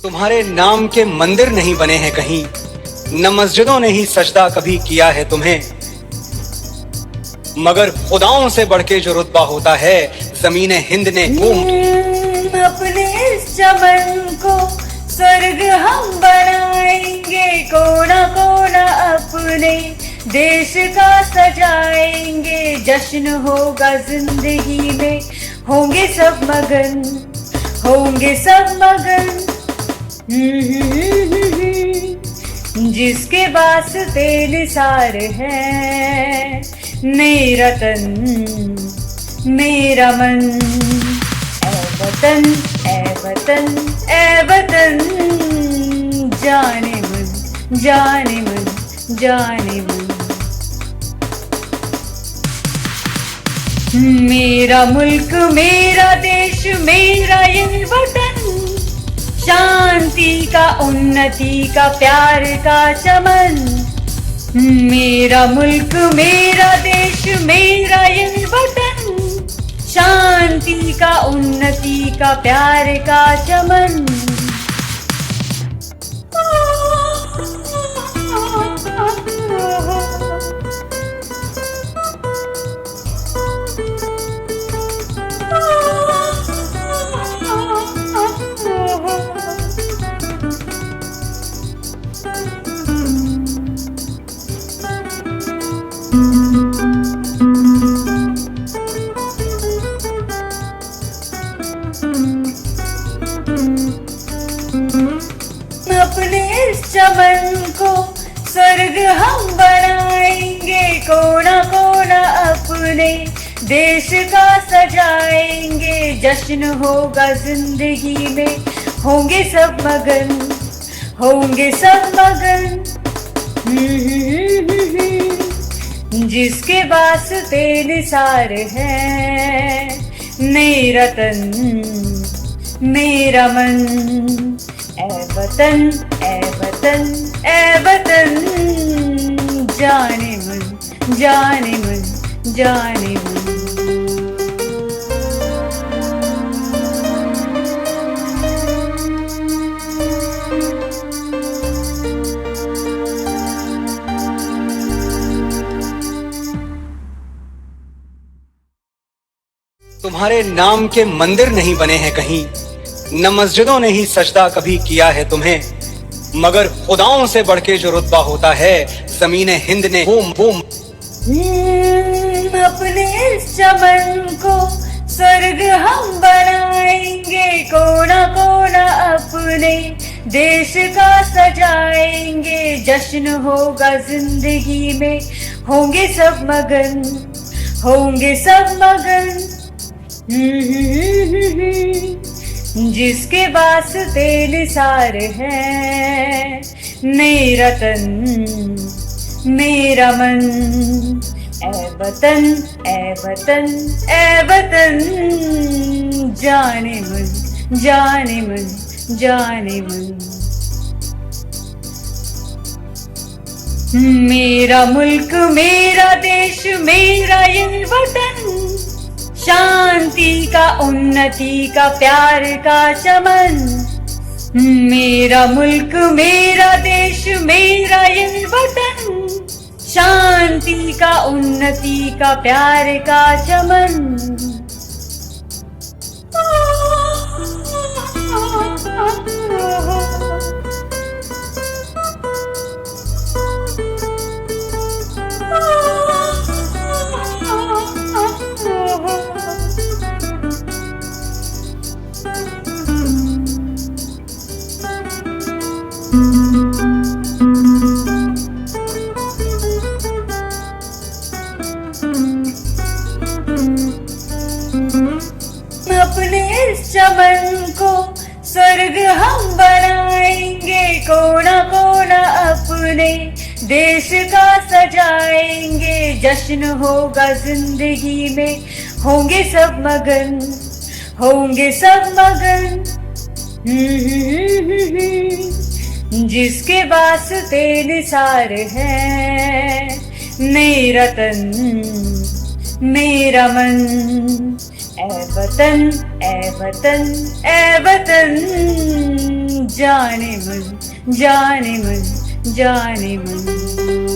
तुम्हारे नाम के मंदिर नहीं बने हैं कहीं, न मस्जिदों ने ही सजदा कभी किया है तुम्हें, मगर खुदाओं से बढ़ के जो रुतबा होता है ज़मीन हिंद ने अपने इस चमन को स्वर्ग हम बनाएंगे, कोना कोना अपने देश का सजाएंगे। जश्न होगा जिंदगी में, होंगे सब मगन, होंगे सब मगन। जिसके वास्ते निसार है मेरा तन मेरा मन। ए वतन ए वतन ए वतन, जाने मन जाने मन जाने मन। मेरा मुल्क मेरा देश मेरा ये वतन, शांति का उन्नति का प्यार का चमन। मेरा मुल्क मेरा देश मेरा ये वतन, शांति का उन्नति का प्यार का चमन। अपने इस चमन को स्वर्ग हम बनाएंगे, कोना कोना अपने देश का सजाएंगे। जश्न होगा जिंदगी में, होंगे सब मगन, होंगे सब मगन। जिसके वास्ते निसार है मेरा तन मेरा मन। ए वतन ए वतन ए वतन, जाने मन जाने मन जाने मन। तुम्हारे नाम के मंदिर नहीं बने हैं कहीं, न मस्जिदों ने ही सजदा कभी किया है तुम्हें, मगर खुदाओं से बढ़ के जो रुतबा होता है ज़मीन हिंद ने अपने इस चमन को स्वर्ग हम बनाएंगे, कोना कोना अपने देश का सजाएंगे। जश्न होगा जिंदगी में, होंगे सब मगन, होंगे सब मगन। जिसके वास्ते निसार है मेरा तन मेरा मन। ए वतन ए वतन ए वतन, जाने मन जाने मन जाने मन। मेरा मुल्क मेरा देश मेरा ये वतन, शांति का उन्नति का प्यार का चमन। मेरा मुल्क मेरा देश मेरा ये वतन, शांति का उन्नति का प्यार का चमन। अपने इस चमन को स्वर्ग हम बनाएंगे, कोना कोना अपने देश का सजाएंगे। जश्न होगा जिंदगी में, होंगे सब मगन, होंगे सब मगन। जिसके वास्ते निसार है मेरा तन मेरा मन। ए वतन ए वतन ए वतन, जाने मन जाने मन जाने मन।